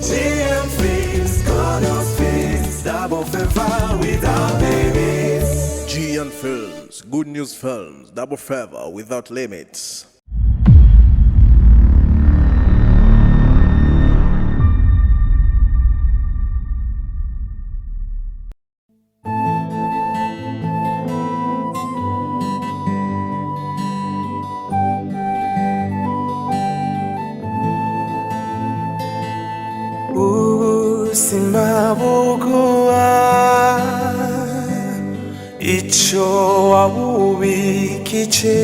GM Films, Konos Films, double favor without limits. GN Films, Good News Films, double favor without limits. Ubuzima buguha icyo wabubikije,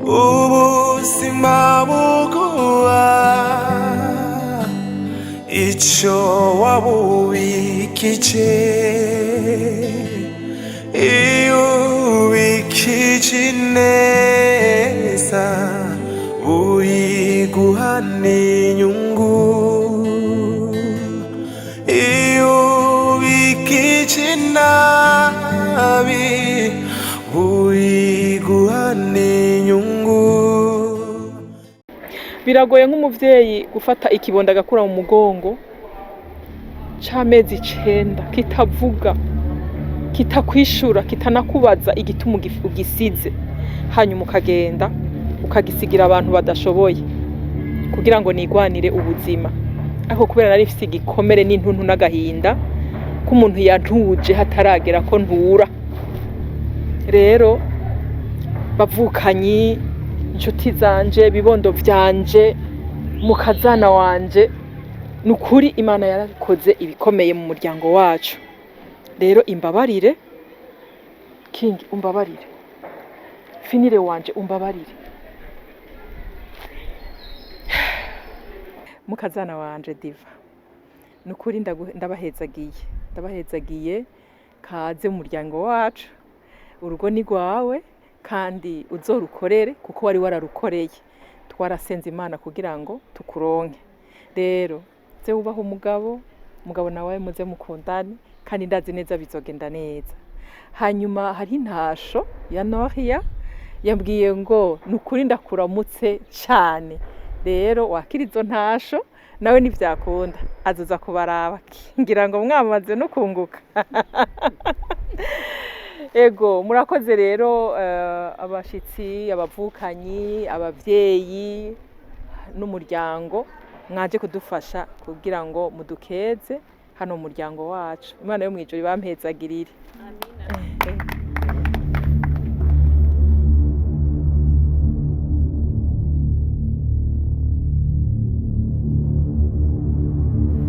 ubuzima buguha icyo wabubikije, iyo ubikije neza uyiguha n'inyungu, iyo ubikije nabi uyiguha n'inyungu. Biragoye nk'umuvyeyi gufata ikibondo agakura mu mugongo c'amezi 9 kitavuga, kitakwishura, kitanakubaza igituma ugisize, hanyuma ukagenda ukagisigira abantu badashoboye kugira ngo nigwanire ubuzima. Aho kubera nari mfite igikomere n'intuntu n'agahinda k'umuntu yantuje hataragera ko ntura. Rero bavukanyi, inshuti zanje, bibondo vyanje, mukazana wanje, nukuri Imana yarakoze ibikomeye mu muryango wacu. Rero imbabarire King, umbabarire Finire wanje, umbabarire mukazana wanje Diva, nukuri ndabahezagiye kaze mu muryango wacu. Urugo ni rwawe kandi uzorukorere kuko wari wararukoreye. Twarasenze Imana kugira ngo tukuronke. Rero ze ubaho umugabo nawe muze mukundane kandi ndazi neza bizogenda neza. Hanyuma hari intasho ya Noria yambwiye ngo nukuri ndakuramutse cyane. Rero wakira izo ntasho nawe nivyakunda azoza kubaraba, ngira ngo mwamaze no kunguka. Ego murakoze rero abashitsi, abavukanyi, abavyeyi n'umuryango mwaje kudufasha kugira ngo mudukeze hano mu muryango wacu. Imana yo mwijuru bampezagirire. Amina.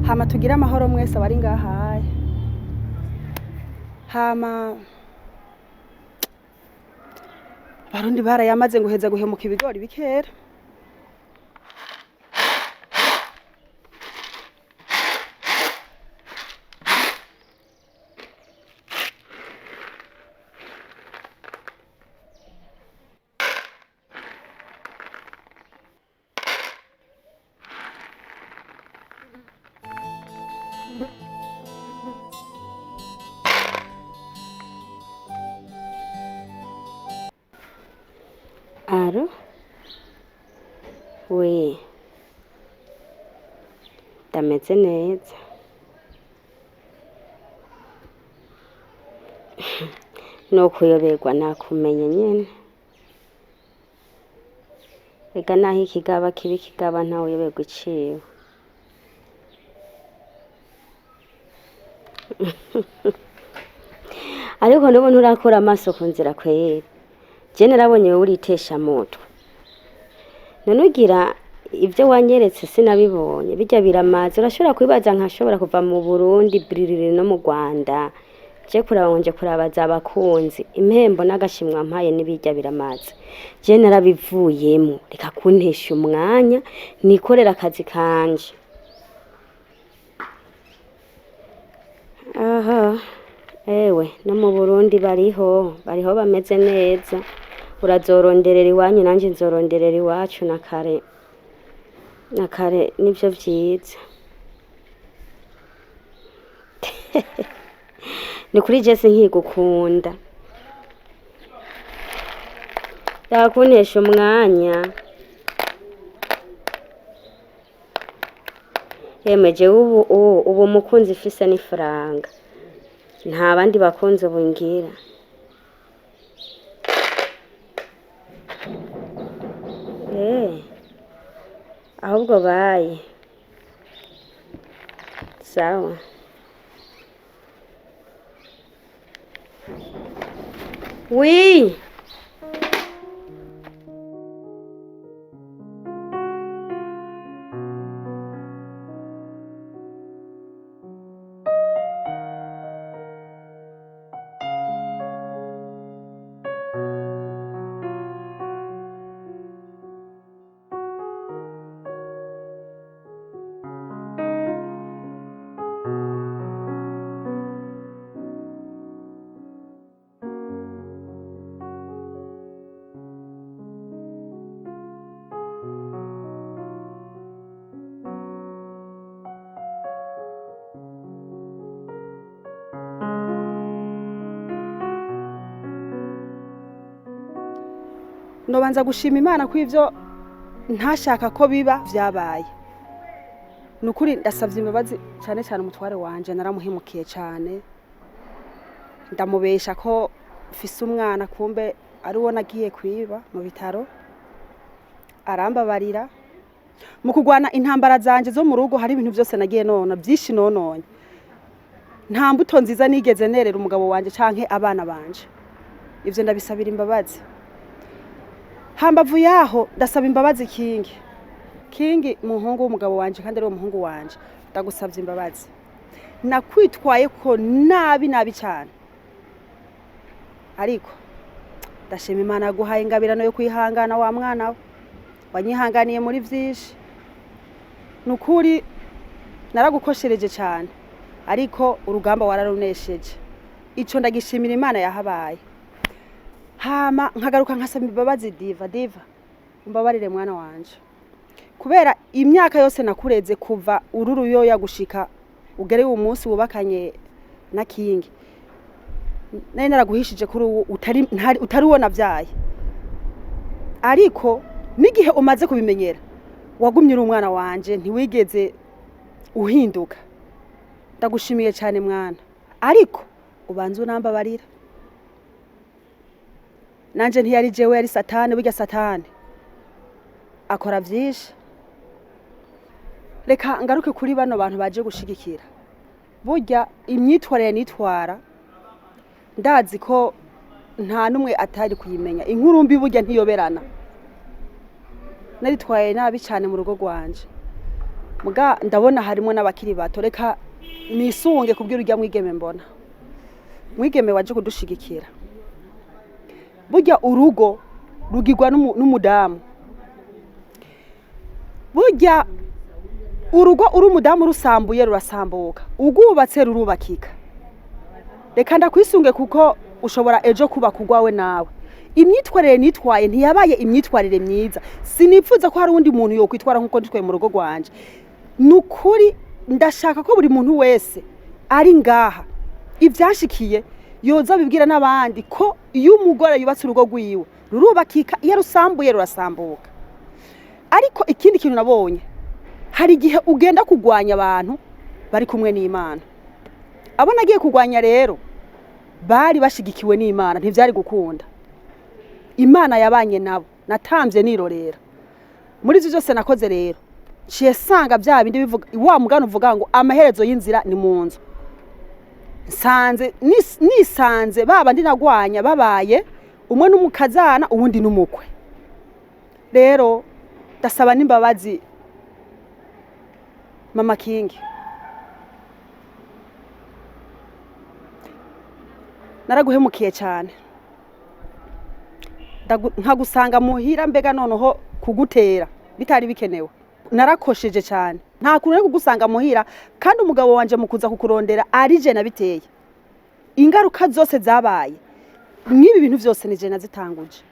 Hama tugira amahoro mwese abari ngahaye. Hama Barundi barayamaze nguheza guhemuka ibigori bikera. Aro we ndameze neza. No kuyoberwa nakumenye nyene. Ega naho ikigaba kibi kigaba ntawe yoberwa iciwe. Ariko nubu nturakora amaso ku nzira kwera. Je narabonye wowe uritesha mutwe. None ugira ivyo wanyeretse sinabibonye, bijya biramaze. Urashobora kwibaza nkashobora kuva mu Burundi biririre no mu Rwanda je kuraba nje kurabaza abakunzi, impembo n'agashimwa mpaye nibijya biramaze. Je narabivuyemo, reka kuntesha umwanya nikorera akazi kanje. Aha ewe no mu Burundi bariho bameze neza. Urazoroderera iwanyu nanje nzoroderera iwacu na kare nivyo vyiza. Ni kuri Jesse nkigukunda. Yakunesha umwanya. yemeje ubu mukunzi ifise n'ifaranga nta bandi bakunzi ubu ngira ahubwo baye sawa oui nobanza gushima Imana ko ivyo ntashaka ko biba vyabaye. Nukuri ndasavye imbabazi cyane cyane umutware wanje naramuhemukiye cyane. Ndamubesha ko mfise umwana kumbe ari wo nagiye kwiba mu bitaro. Arambabarira. Mu kugwana intambara zanje zo mu rugo hari ibintu byose nagiye nona byinshi nononye. Nta mbuto nziza nigeze nerera umugabo wanje canke abana banje. Ivyo ndabisabira imbabazi. Hambavu yaho ndasaba imbabazi Kingi muhungu w'umugabo wanje kandi ari wo muhungu wanje ndagusavye imbabazi. Nakwitwaye ko nabi cyane. Ariko ndashima Imana yaguhaye ingabirano yo kwihangana wa mwana we. Wanyihanganiye muri vyinshi. Nukuri naragukoshereje cyane. Ariko urugamba wararunesheje. Ico ndagishimira Imana yahabaye. Hama nkagaruka nkasaba imbabazi diva umbabarire mwana wanje kubera imyaka yose nakureze kuva ururuyoya gushika ugere uwo munsi wubakanye na Kingi nari naraguhishije kuri utari wona vyaye ariko nigihe umaze kubimenyera wagumye uri umwana wanje ntiwigeze uhinduka ndagushimiye cyane mwana ariko ubanze unambabarira nanje ntiyari jewe yari satani burya satani akora vyinshi reka ngaruke kuri bano bantu baje gushigikira burya imyitwarire nitwara ndazi ko nta numwe atari kuyimenya inkuru mbi burya ntiyoberana naritwaye nabi cyane mu rugo rwanje muga ndabona harimo n'abakiri bato reka nisunge kubwira urya mwigeme mbona mwigeme waje kudushigikira burya urugo rugirwa n'umudamu burya urugo uri umudamu rusambuye rurasambuka ugubatse rurubakika reka ndakwisunge kuko ushobora ejo kuba kugwawe nawe imyitwarire nitwaye ntiyabaye imyitwarire myiza sinipfuza ko hari undi muntu yo kwitwara nkuko nditwaye mu rugo rwanje nukuri ndashaka ko buri muntu wese ari ngaha ivyashikiye yoza bibwira n'abandi ko iyo umugore yubatse urugo rwiwe rurubakika iyo rusambuye rurasambuka ariko ikindi kintu nabonye hari igihe ugenda kugwanya abantu bari kumwe n'Imana abo nagiye kugwanya rero bari bashigikiwe n'Imana ntivyari gukunda Imana yabanye nabo natamvye nirorera muri ivyo byose nakoze rero ciye sanga bya bindi bivuga wa mugano uvuga ngo amaherezo y'inzira ni mu nzu nisanze baba ndi nagwanya babaye umwe n'umukazana uwundi n'umukwe rero ndasaba n'imbabazi Mama Kingi naraguhemukiye cyane nkagusanga muhira mbega noneho kugutera bitari bikenewe narakosheje cyane nta kuntu kugusanga muhira kandi umugabo wanje mukuza kukurondera ari je nabiteye ingaruka zose zabaye n'ibi bintu byose nije nazitanguje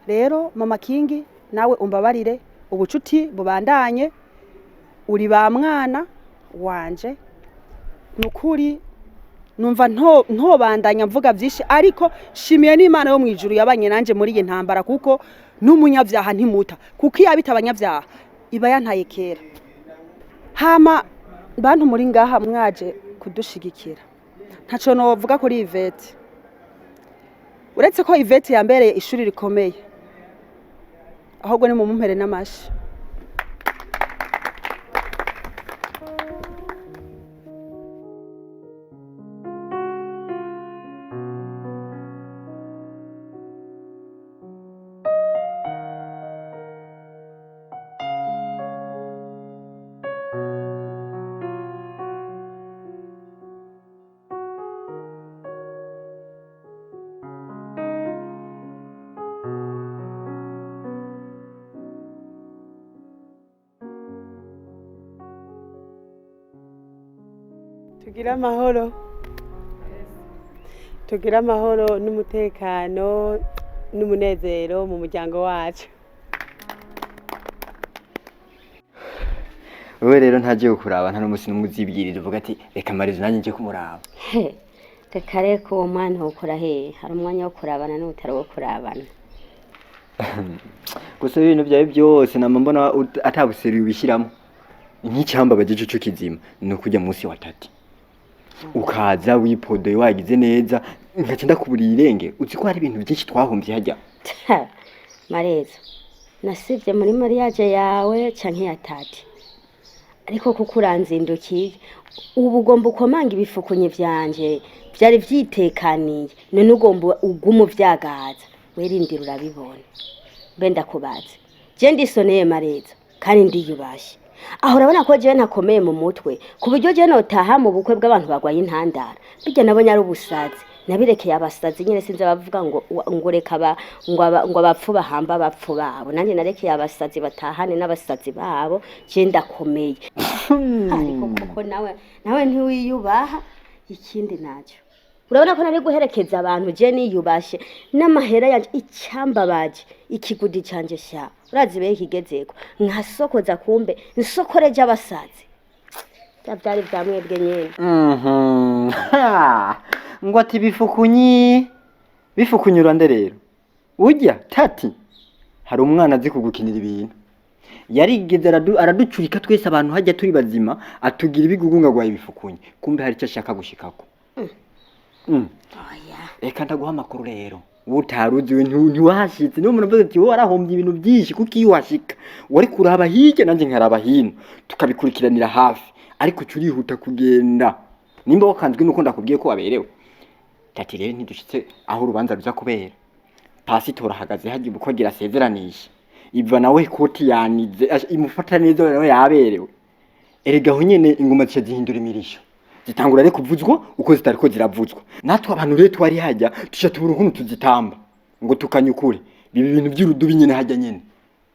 rero Mama Kingi nawe umbabarire ubucuti bubandanye uri ba mwana wanje nukuri numva ntobandanya mvuga byinshi ariko shimiye n'Imana yo mwijuru yabanye nanje muri iyi ntambara kuko n'umunyabyaha ntimuta kuko iyo abita abanyabyaha iba yantaye kera hama bantu muri ngaha mwaje kudushigikira ntaco novuga kuri Yvette uretse ko Yvette yambereye ishuri rikomeye ahubwo ni mu mumpere n'amashi tugira amahoro n'umutekano n'umunezero mu muryango wacu. Wewe rero ntagiye kuraba nta n'umusi n'umuzibwirira uvuga ati reka marizo nanjye nje kumuraba. Reka reko uwo mwana ukora he hari umwanya wo kurabana n'utari wo kurabana. Gusa ibintu byawe byose nama mbona atabuseri ubishyiramo. Nk'icyamba bagice cyo kizima no kujya munsi wa tati. Ukaza wipodoye wagize neza ngace ndakuburiye irenge uzi ko hari ibintu byinshi twahombye hajya. Marezo nasivye muri mariage yawe canke ya tati. Ariko kuko uranzindukiye ubu ugomba ukomanga ibifukunye vyanje byari vyitekaniye none ugomba ugumu vyagaza werindira urabibona mbe ndakubaze je ndisoneye Marezo kandi ndiyubashye aho urabona ko je nakomeye mu mutwe ku buryo je notaha mu bukwe bw'abantu bagwaye intandara bijya nabonye ari ubusazi nabirekeye abasazi nyine sinze bavuga ngo reka ngo abapfu bahamba abapfu babo nanjye narekeye abasazi batahane n'abasazi babo je ndakomeye ariko koko nawe ntiwiyubaha ikindi nacyo urabona ko nari guherekeza abantu je niyubashe n'amahera yanje icyamba baje ikigudi canje sha urazi be kigezeko nkasokoza kumbe nsokoreje abasazi byari byamwebwe nyene ngo ati bifukunyura nde rero ujya tati hari umwana azi kugukinira ibintu yarigeze araducurika twese abantu hajya turi bazima atugira ibigugunga gwaye ibifukunye kumbe hari icyo ashaka gushikako oya reka ndaguha amakuru rero utaruzi ntiwahashitse niyo muravuze ati wowe arahombye ibintu byinshi kuko iyo washika wari kuraba hirya nanjye nkaraba hino tukabikurikiranira hafi ariko curihuta kugenda nimba wakanzwe nuko ndakubwiye ko waberewe tati rero ntidushitse aho urubanza ruza kubera pasitora ahagaze hagiye ubukogira asezeranisha iva nawe koti yanize imufata neza nawe yaberewe erega aho nyene ingoma zica zihindura imirisho zitangura rero kuvuzwa uko zitariko ziravuzwa natwe abantu rero twari hajya tusha tubura ukuntu tuzitamba ngo tukanyukure bibi bintu by'urudubi nyene hajya nyene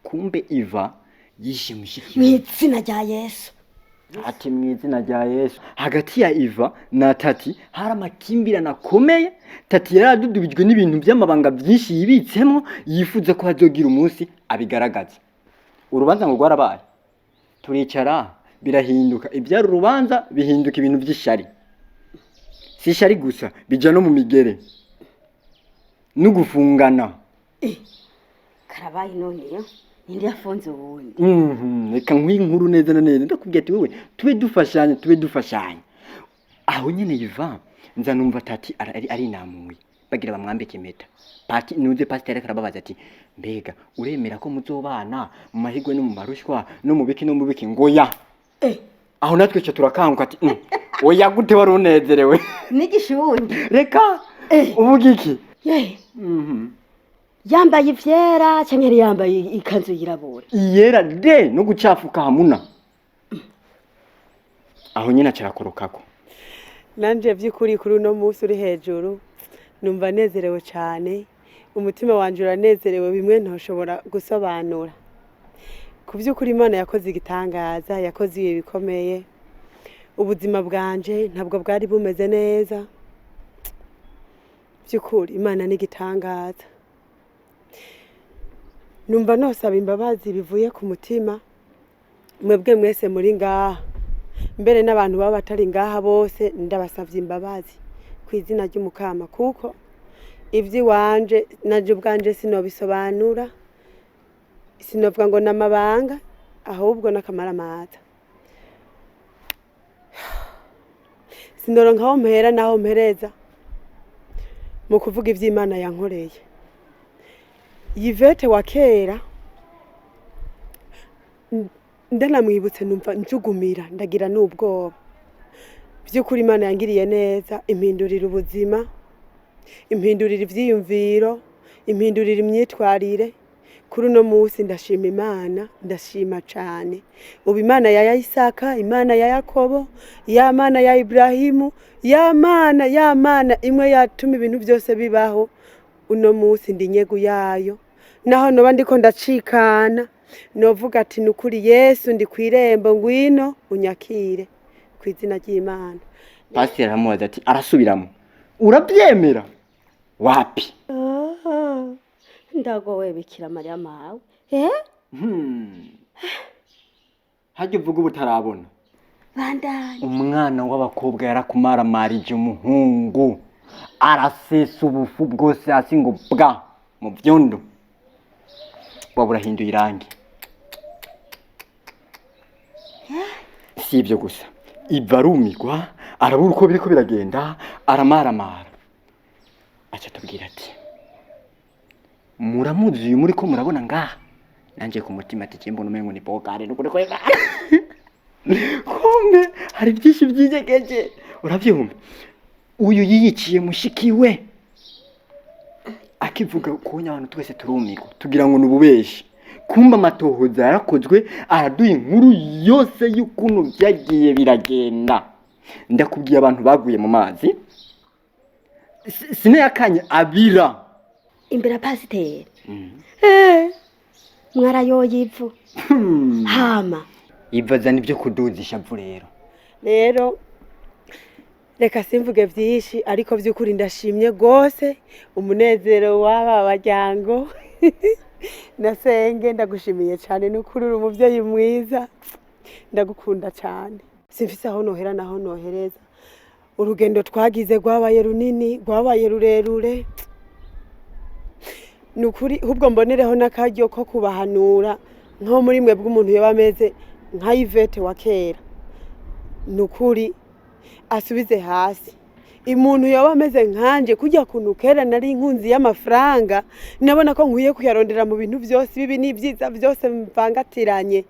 kumbe iva yishimishiki mw'izina rya Yesu ati mw'izina rya Yesu hagati ya Iva na Tati hari amakimbirana akomeye Tati yaradudubijwe n'ibintu by'amabanga byinshi yibitsemo yifuza ko hazogira umunsi abigaragaza urubanza ngo rwarabaye turicara birahinduka ibyari urubanza bihinduka ibintu by'ishari si ishari gusa bija no mu migere no gufungana karabaye none yo ninde yafunze ubundi reka nk'inkuru neza na neza ndakubwiye ati wewe tube dufashanye aho nyene Iva nza numva Tati ari namuye bagira bamwambike impeta pati nuze pasteur karababaza ati mbega uremera ko muzobana mu mahigwe no mu marushwa no mu biki ngoya aho natwe cyo turakanguka ati oya gute wari unezerewe nigishundi reka uvuga iki yambaye ivyera cyangwa yambaye ikanzu yirabura iyera de no gucafuka hamuna aho nyina carakorokako nanje by'ukuri kuri no munsi uri hejuru numva nezerewe cyane umutima wanje uranezerewe bimwe ntoshobora gusobanura ku by'ukuri Imana yakoze igitangaza yakoze ibi bikomeye ubuzima bwanje ntabwo bwari bumeze neza by'ukuri Imana n'igitangaza numva nosaba imbabazi bivuye ku mutima mwebwe mwese muri ngaha mbere n'abantu baba batari ngaha bose ndabasavye imbabazi ku izina ry'umukama kuko ivyi wanje naje ubwanje sinobisobanura sinovuga ngo namabanga ahubwo nakamaramaza sinoronka aho mpera naho mpereza mu kuvuga ivy'Imana yankoreye. Yvette wa kera ndanamwibutse numva njugumira ndagira n'ubwoba. By'ukuri Imana yangiriye neza, impindurira ubuzima, impindurira ivyiyumviro, impindurira imyitwarire. Kuri uno munsi ndashima Imana, ndashima cane. Ubu Imana ya Isaka, Imana ya Yakobo, ya Mana ya Ibrahimu, ya Mana imwe yatuma ibintu byose bibaho. Uno munsi ndi nyegu yayo. Naho noba ndiko ndacikana, novuga ati nukuri Yesu ndi kwirembo ngwino unyakire kw'izina ry'Imana. Pasiteri aramubaza ati arasubiramo, urabyemera? Wapi? ndagowe Bikira Mariya mawe. Hajya uvuga ubutarabona. Bandanye. Umwana w'abakobwa yarakumaramarije umuhungu, arasesa ubufu bwose hasi ngo bwa mu byondo. Wabura hinduye irangi. Si ibyo gusa, ibarumigwa arabura uko biriko biragenda, aramaramara. Acha tubwira ati muramuzi uyu muri ko murabona ngaha, nanje ku mutima ati cimbona umengo ni bogare nukuri ko kumbe hari byinshi byijegeje. Urabyumva? Uyu yiyiciye mushikiwe akivuga kunya abantu twese turumiko tugira ngo nububeshi. Kumba amatohoza yarakozwe, araduye inkuru yose y'ukuntu byagiye biragenda. Ndakubwiye abantu baguye mu mazi, sine yakanye abira Imbere pasiteri. Mwarayoye ivu. Hama. ivaza nibyo kuduzisha vu rero. Rero reka simvuge vyinshi, ariko vy'ukuri ndashimye gose umunezero w'aba baryango. Nasenge ndagushimiye cyane n'ukuri uri umuvyeyi mwiza, ndagukunda cyane. Simfise aho nohera naho nohereza. Urugendo twagize rwabaye runini, rwabaye rurerure. Nukuri hubwo mbonereho n'akaryo ko kubahanura nko muri mwe bw'umuntu yoba ameze nka Yvette wa kera. Nukuri asubize hasi. Umuntu yoba ameze nkanje kujya kuntu kera nari inkunzi y'amafaranga, nabona ko nkwiye kuyarondera mu bintu byose bibi n'ibyiza byose mvangatiranye.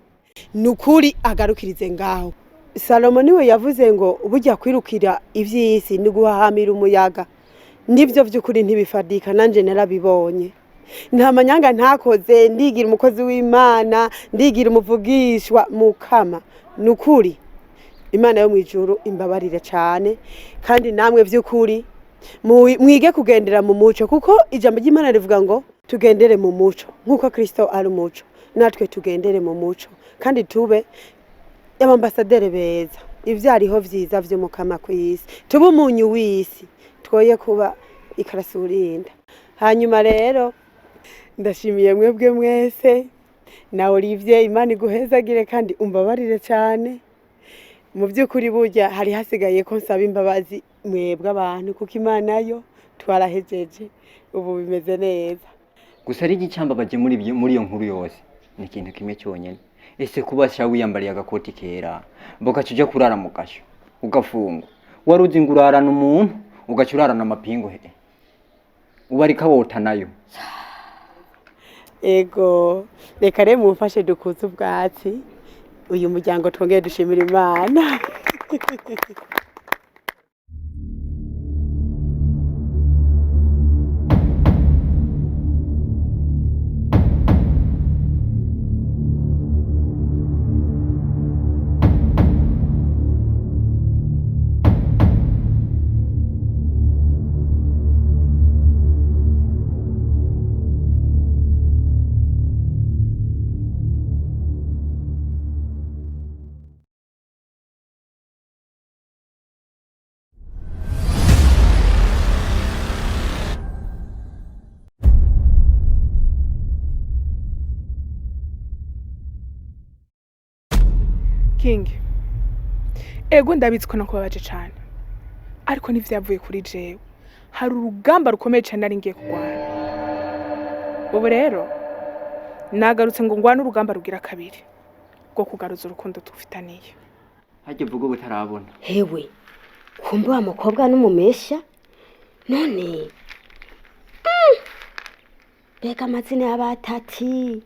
Nukuri agarukirize ngaho. Salomo niwe yavuze ngo bujya kwirukira ivy'isi ni guhahamira umuyaga. Nivyo vy'ukuri ntibifadika, nanje narabibonye. Nta manyanga ntakoze, ndigira umukozi w'Imana, ndigira umuvugishwa mukama. Nukuri Imana yo mwijuru imbabarire cyane, kandi namwe vy'ukuri mwige kugendera mu muco, kuko ijambo ry'Imana rivuga ngo tugendere mu muco nkuko Kristo ari umuco. Natwe tugendere mu muco kandi tube y'ambasaderi beza, ivyariho vyiza vyo mukama kw'isi, tube umunyu w'isi, twoye kuba ikarasurinda. Hanyuma rero ndashimiye mwebwe mwese na Olivier, Imana iguhezagire kandi umbabarire cyane. Mu by'ukuri burya hari hasigaye ko nsaba imbabazi mwebwe abantu, kuko Imana yo twarahejeje ubu bimeze neza. Gusa ari igicambabaje muri iyo nkuru yose ni ikintu kimwe cyonyene. Ese kubasha wiyambariye agakoti kera bogaca uja kurara mu gasho ugafungwa, waruzi ngurarana umuntu ugaca urarana amapingu he ubarika wota nayo. Ego reka rero mumfashe dukuze ubwatsi uyu muryango twongeye dushimira Imana. King, ego ndabitswe no kubabaje cyane, ariko ntivyavuye kuri jewe. Hari urugamba rukomeye cyane ari ngiye kurwana. Ubu rero nagarutse ngo ngwane urugamba rugira kabiri rwo kugaruza urukundo dufitaniye. Hajye vuga ubutarabona. Hewe kumbe wa mukobwa n'umumesha none mbega amazina y'abatati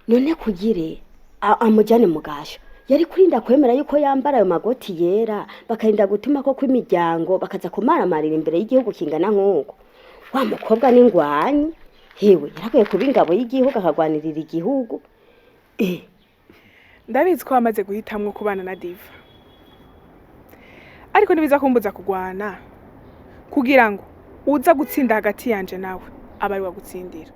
none kugire amujyane mu gasho yari kurinda kwemera yuko yambara ayo magoti yera bakarinda gutuma ko kw'imiryango bakaza kumaramarira imbere y'igihugu kingana nk'uko wa mukobwa n'ingwanyi hewe yarakwiye kuba ingabo y'igihugu akagwanirira igihugu ndabizi ko wamaze guhitamwo kubana na Diva ariko nibiza kumbuza kugwana kugira ngo uza gutsinda hagati yanje nawe abari wagutsindira.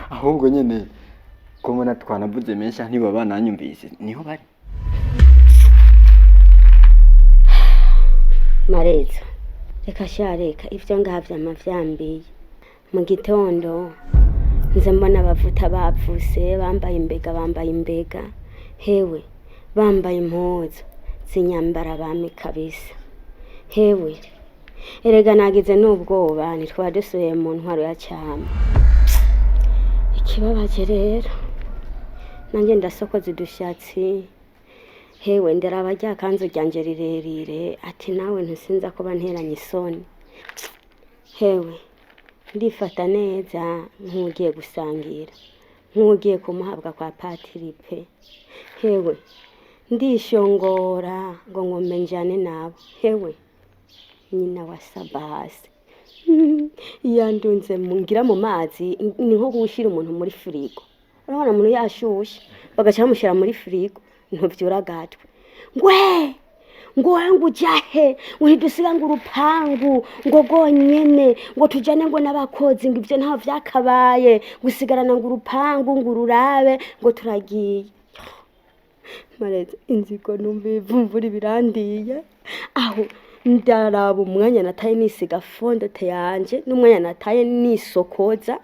ahubwo nyene ko mbona twanavuze menshi ntiba bananyumvise niho bari. Mareza reka shareka ivyo ngavya amavyambiye mu gitondo nze mbona abavuta bavuse bambaye imbega hewe bambaye impuzu zinyambara bami kabisa hewe erega nagize n'ubwoba nitwa dusuye mu ntwaro ya cyama ikibabaje rero nanjye ndasokoza udushatsi hewe ndaraba rya kanzu ryanje rirerire ati nawe ntusinza ko banteranye isoni hewe ndifata neza nk'ugiye gusangira nk'ugiye kumuhabwa kwa patiri pe hewe ndishongora ngo ngombe njane nabo hewe nyina wa Sabasi yandunze mungira mu mazi ni nko gushira umuntu muri firigo urabona umuntu yashushe bagaca bamushira muri firigo ntuvyura gatwe ngo jahe uhidusiga ngo urupangu ngo gonyene ngo tujane ngo n'abakozi ngo ivyo ntaho vyakabaye gusigarana ngo urupangu ngo ururabe ngo turagiye. Mareza inzigo numvira birandiye aho ndaraba umwanya nataye nisiga fondote yanje n'umwanya nataye nisokoza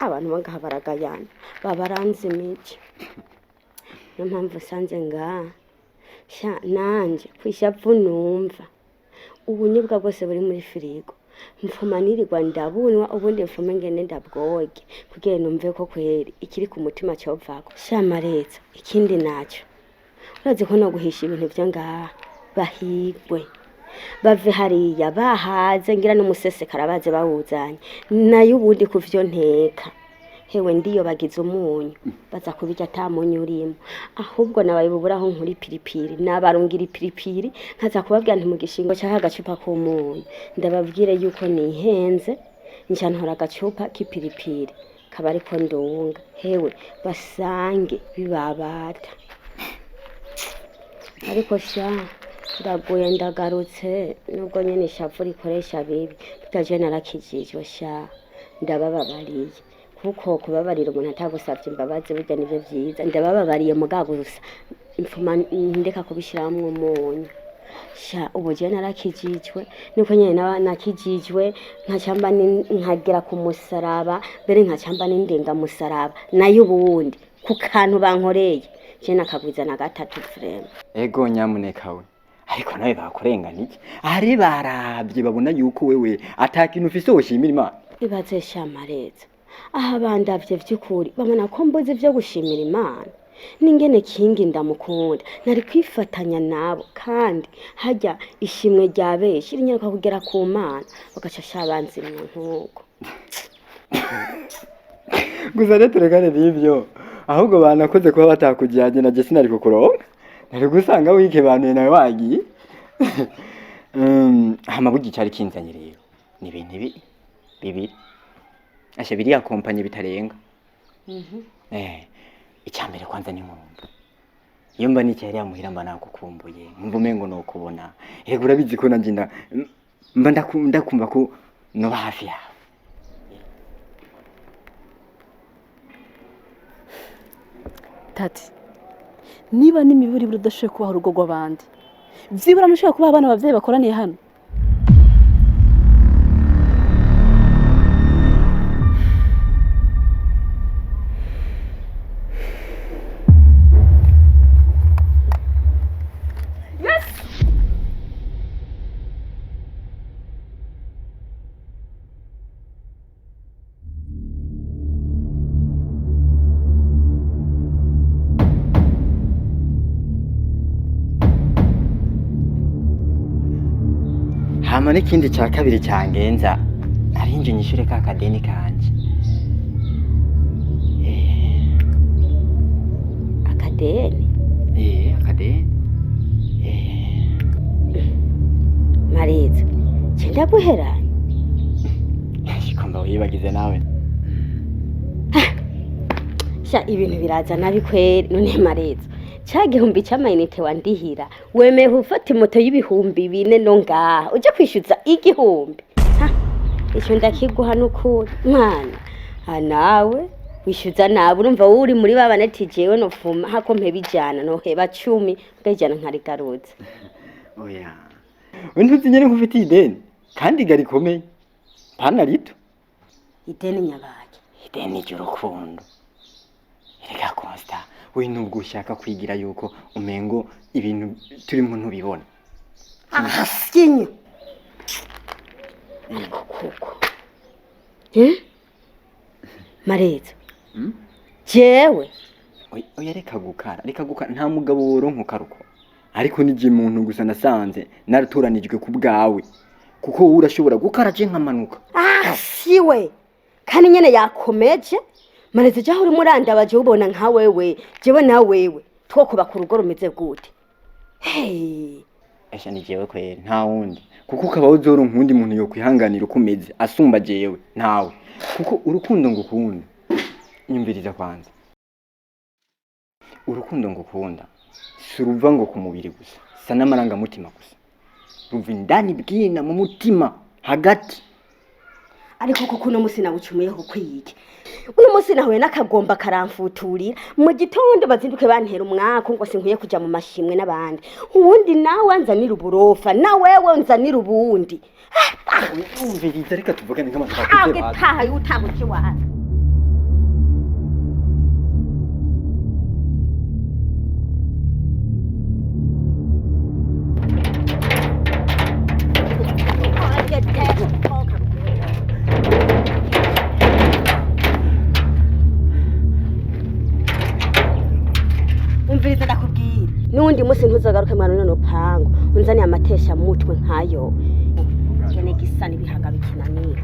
abantu bangaha baragayana babaranze imiki niyo mpamvu usanze ngaha nanje kwishavu numva ubunyobwa bwose buri muri firigo mfuma nirirwa ndabunwa ubundi mfume ngene ndabwoge kugira numve ko kweri ikiri ku mutima cyovako Mareza ikindi naco urazi ko no guhisha ibintu byo ngaha bahigwe bave hariya bahaze ngira n'umusesekara baze bawuzanye nayo ubundi kuvyo nteka hewe ndiyo bagize umunyu baza kubijya atamunyu urimo ahubwo nabayibuburaho nkuri piripiri nabarungira ipiripiri nkaza kubabwira nti mu gishingo cyaha agacupa k'umunyu ndababwire yuko nihenze ncantora agacupa k'ipiripiri kaba ariko ndunga hewe basange bibabata ariko ndaguye ndagarutse nubwo nyene ishavu rikoresha bibi tutaje narakijijwe ndabababariye kuko kubabarira umuntu atagusavye imbabazi burya nivyo vyiza ndabababariye mugago gusa imfuma ndeka kubishiramwe umunyu ubuje narakijijwe niko nyene nakijijwe nkacamba nkagera ku musaraba mbere nkacamba n'indenga musaraba nayo ubundi ku kantu bankoreye je nakagwiza na gatatu frame ego nyamuneka we ariko nawe bakurenganije ari barabye babona yuko wewe atakintu ufise woshimira Imana ibaze Mareza aha bandavye vy'ukuri babona ko mbuze ivyo gushimira Imana n'ingene kingi ndamukunda nari kwifatanya nabo kandi hajya ishimwe rya beshi rinyaruka kugera ku Mana bagashasha abanzi nkuko gusa neterekane n'ivyo ahubwo banakoze kuba batakujyanye na Jesse nari kukuronka nari gusanga wike bantu nawe wagiye hamabugi cyari kinzanye rero ni ibintu bibiri ashe biri akompanye bitarenga icyambere kwanza ni nkumva iyo mba nicyari yamuhira mba nakukumbuye mva umengo no kubona yego urabizi ko nanjye mba ndakumva ko no hafi yawe tati niba n'imiburi budashoboye kubaho urugo rw'abandi vyibura nushaka kuba abana bavyeyi bakoraniye hano hama n'ikindi cya kabiri cyangenza arinje nyishure ka kadeni kanje. Akadeni Akadeni. Mariza cyenda guheranya Shikomba wibagize nawe. sha ibintu biraza nabi kweri none Mariza cya gihumbi cy'amayinite wandihira wemeye ufata moto y'ibihumbi 4 no ngaha uje kwishyuza igihumbi icyo ndakiguha n'ukuri mwana nawe wishyuza nawe urumva wowe uri muri babane tijewe no fuma hako mpebijana no heba 10 ngajana nkarigarutse. Oya wentuzi nyene nkufite ideni kandi garikomeye pana rito ideni nyabaki ideni ry'urukundo. Erega Costa we nubwo ushaka kwigira yuko umengo ibintu turimo ntubibona. Sinyo kuko Mariza jewe oya reka gukara nta mugabo woronka ukaruko ariko nije muntu gusa nasanze naraturanijwe ku bwawe kuko wowe urashobora gukara je nkamanuka. siwe kandi nyene yakomeje Mariza jaho uri murandabaje ubona nka wewe jewe na wewe twokuba ku rugo rumeze gute. Esha ni jewe kweri nta wundi kuko ukaba uzoronka undi muntu yo kwihanganira ukomeze asumba jewe ntawe kuko urukundo ngukunda. Nyumviriza kwanza urukundo ngukunda suruva ngo ku mubiri gusa sana amaranga mutima gusa ruva indani bwina mu mutima hagati. Ariko kuko uno musi nawucumuyeho kwiki uno musi nahuye n'akagomba karamfuturira mu gitondo bazinduke bantera umwaka ngo sinkwiye kuja mu mashimwe n'abandi ubundi nawe anzanira uburofa na wewe nzanira ubundi. Umviriza reka tuvugane nk'amatwakuze bazi taha utamuki wawe umviriza ndakubwira n'undi musi ntuzagaruke mwana none pango unzani amatesha mutwe nkayo gene gisani bihaga bikinanira.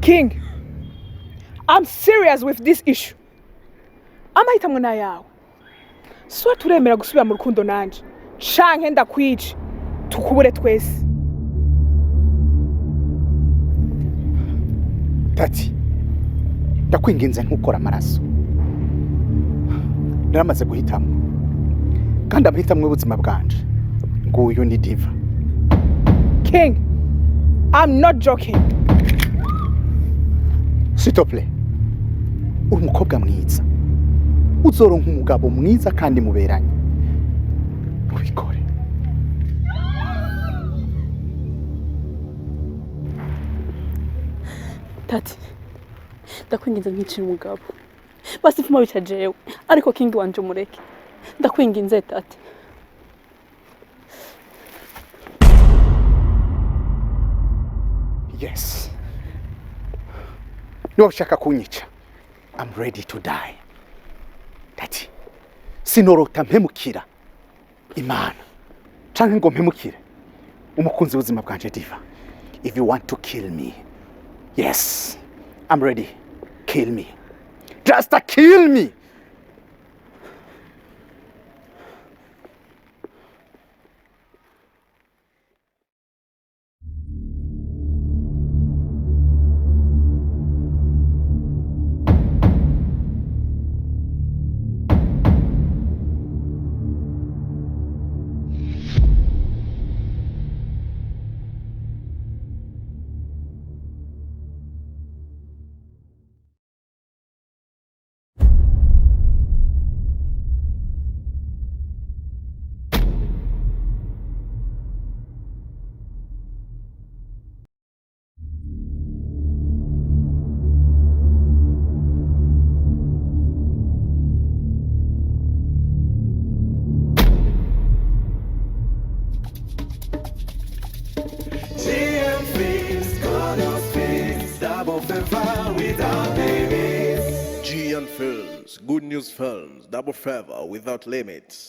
King, I'm serious with this issue. Amahitamwe na yawe. So turemera gusubira mu rukundo nanje. Canke ndakwica. Tukubure twese. Tati. Ndakwinginze ntukora amaraso. Naramaze guhitamo. Kandi amhitamwe ubuzima bwanje. Nguyu ni Diva. King, I'm not joking. S'il te plaît. Uri umukobwa mwiza. Uzoronka umugabo mwiza kandi muberanye. Ubikore. Tati ndakwinginze nkicira umugabo basi fuma bica jewe ariko King wanje umureke ndakwinginze Tati. Yes. No shaka kunyica. I'm ready to die. Tati. Sinorota mpemukira Imana. Canke ngo mpemukire umukunzi w'ubuzima bwanje Diva. If you want to kill me, yes, I'm ready. Kill me. Just kill me. Giant Films, Good News Films, Double Favor without limits.